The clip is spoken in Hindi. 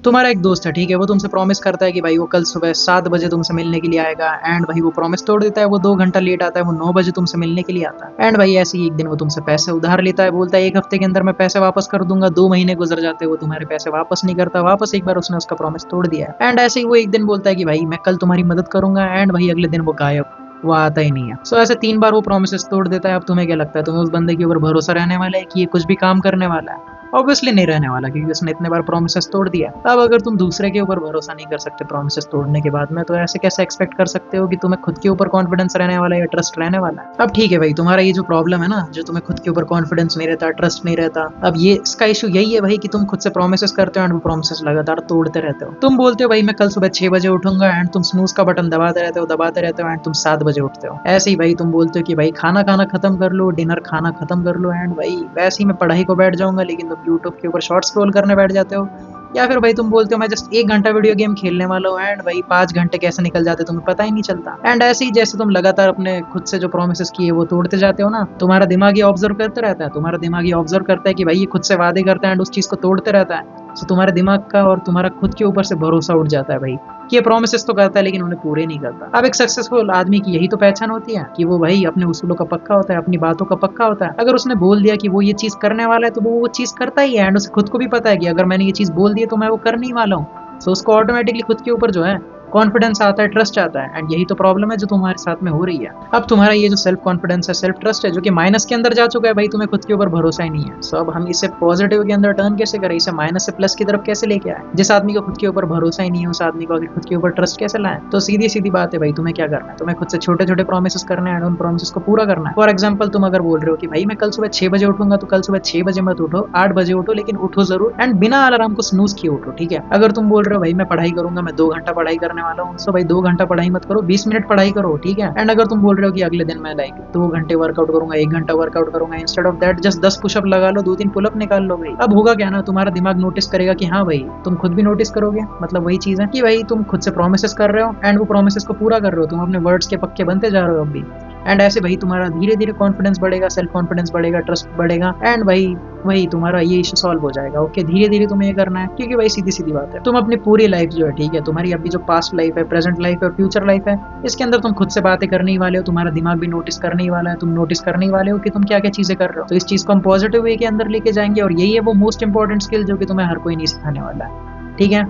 तुम्हारा एक दोस्त है, ठीक है, वो तुमसे प्रॉमिस करता है कि भाई वो कल सुबह 7 बजे तुमसे मिलने के लिए आएगा एंड भाई वो प्रॉमिस तोड़ देता है, वो 2 घंटा लेट आता है, वो 9 बजे तुमसे मिलने के लिए आता है एंड भाई ऐसे ही एक दिन वो तुमसे पैसे उधार लेता है, बोलता है 1 हफ्ते के अंदर मैं पैसे वापस कर दूंगा, 2 महीने गुजर जाते हैं, वो तुम्हारे पैसे वापस नहीं करता, वापस एक बार उसने उसका प्रॉमिस तोड़ दिया है एंड ऐसे ही वो एक दिन बोलता है कि भाई मैं कल तुम्हारी मदद करूंगा एंड भाई अगले दिन वो गायब, वो आता ही नहीं है। सो ऐसे 3 बार वो प्रॉमिसेस तोड़ देता है। अब तुम्हें क्या लगता है, तुम्हें उस बंदे के ऊपर भरोसा रहने वाला है कि ये कुछ भी काम करने वाला है? ऑब्वियसली नहीं रहने वाला, क्योंकि उसने इतने बार प्रॉमिसेस तोड़ दिया। अब अगर तुम दूसरे के ऊपर भरोसा नहीं कर सकते प्रॉमिसेस तोड़ने के बाद में, तो ऐसे कैसे एक्सपेक्ट कर सकते हो कि तुम्हें खुद के ऊपर कॉन्फिडेंस रहने वाला है या ट्रस्ट रहने वाला है? अब ठीक है भाई, तुम्हारा ये जो प्रॉब्लम है ना, जो तुम्हें खुद के ऊपर कॉन्फिडेंस नहीं रहता, ट्रस्ट नहीं रहता, अब ये इसका इशू यही है भाई कि तुम खुद से प्रॉमिसेस करते हो एंड वो प्रॉमिसेस लगातार तोड़ते रहते हो। तुम बोलते हो भाई मैं कल सुबह 6 बजे उठूंगा एंड तुम स्नूज का बटन दबाते रहते हो एंड तुम 7 बजे उठते हो। ऐसे ही भाई तुम बोलते हो कि भाई खाना खाना खत्म कर लो, डिनर खाना खत्म कर लो एंड भाई वैसे ही मैं पढ़ाई को बैठ जाऊंगा, लेकिन तुम यूट्यूब के ऊपर शॉर्ट स्क्रॉल करने बैठ जाते हो। या फिर भाई तुम बोलते हो मैं जस्ट 1 घंटा वीडियो गेम खेलने वाला हूँ एंड भाई 5 घंटे कैसे निकल जाते तुम्हें पता ही नहीं चलता। एंड ऐसे ही जैसे तुम लगातार अपने खुद से जो प्रोमिस किए वो तोड़ते जाते हो ना, तुम्हारा दिमाग ये ऑब्जर्व करते रहता है, तुम्हारा दिमाग ये ऑब्जर्व करता है कि भाई ये खुद से वादे करता है एंड उस चीज को तोड़ते रहता है। तो तुम्हारे दिमाग का और तुम्हारा खुद के ऊपर से भरोसा उठ जाता है भाई कि ये प्रोमिस तो करता है लेकिन उन्हें पूरे नहीं करता। अब एक सक्सेसफुल आदमी की यही तो पहचान होती है कि वो भाई अपने उसूलों का पक्का होता है, अपनी बातों का पक्का होता है। अगर उसने बोल दिया कि वो ये चीज करने वाला है तो वो चीज करता ही है एंड उसे खुद को भी पता है कि अगर मैंने ये चीज बोल दी है तो मैं वो करने ही वाला हूँ। तो उसको ऑटोमेटिकली खुद के ऊपर जो है कॉन्फिडेंस आता है, ट्रस्ट आता है एंड यही तो प्रॉब्लम है जो तुम्हारे साथ में हो रही है। अब तुम्हारा ये जो सेल्फ कॉन्फिडेंस है, सेल्फ ट्रस्ट है, जो कि माइनस के अंदर जा चुका है भाई, तुम्हें खुद के ऊपर भरोसा ही नहीं है। सो अब हम इसे पॉजिटिव के अंदर टर्न कैसे करें, इसे माइनस से प्लस की तरफ कैसे लेके आए? जिस आदमी को खुद के ऊपर भरोसा ही नहीं है उस आदमी को आगे खुद के ऊपर ट्रस्ट कैसे लाए? तो सीधी सीधी बात है भाई, तुम्हें क्या करना है, तुम्हें खुद से छोटे छोटे प्रोमिस करने हैं, उन प्रोमिस को पूरा करना है। फॉर एग्जाम्पल तुम अगर बोल रहे हो कि भाई मैं कल सुबह 6 बजे उठूंगा, तो कल सुबह 6 बजे मत उठो, 8 बजे उठो, लेकिन उठो जरूर एंड बिना अलार्म को स्नूज किए उठो, ठीक है? अगर तुम बोल रहे हो भाई मैं पढ़ाई करूंगा, मैं 2 घंटा पढ़ाई करने वाला हूँ, तो भाई 2 घंटा पढ़ाई मत करो, 20 मिनट पढ़ाई करो, ठीक है? एंड अगर तुम बोल रहे हो कि अगले दिन मैं लाइक 2 घंटे वर्कआउट करूंगा, 1 घंटा वर्कआउट करूंगा, instead of that just 10 push up लगा लो, 2-3 पुलअप निकाल लो भाई। अब होगा क्या ना, तुम्हारा दिमाग नोटिस करेगा कि हाँ भाई, तुम खुद भी नोटिस करोगे। मतलब वही चीज है कि भाई तुम खुद से प्रोमिस कर रहे हो एंड वो प्रोमिस को पूरा कर रहे हो, तुम अपने वर्ड्स के पक्के बनते जा रहे हो अभी। एंड ऐसे भाई तुम्हारा धीरे धीरे कॉन्फिडेंस बढ़ेगा, सेल्फ कॉन्फिडेंस बढ़ेगा, ट्रस्ट बढ़ेगा एंड भाई वही तुम्हारा ये इशू सॉल्व हो जाएगा। ओके, धीरे धीरे तुम्हें ये करना है, क्योंकि भाई सीधी सीधी बात है, तुम अपनी पूरी लाइफ जो है, ठीक है, तुम्हारी अभी जो पास्ट लाइफ है, प्रेजेंट लाइफ है और फ्यूचर लाइफ है, इसके अंदर तुम खुद से बातें करने ही वाले हो, तुम्हारा दिमाग भी नोटिस करने ही वाला है, तुम नोटिस करने ही वाले हो कि तुम क्या क्या चीजें कर रहे हो। तो इस चीज को हम पॉजिटिव वे के अंदर लेके जाएंगे और यही है वो मोस्ट इंपॉर्टेंट स्किल जो कि तुम्हें हर कोई नहीं सिखाने वाला है, ठीक है?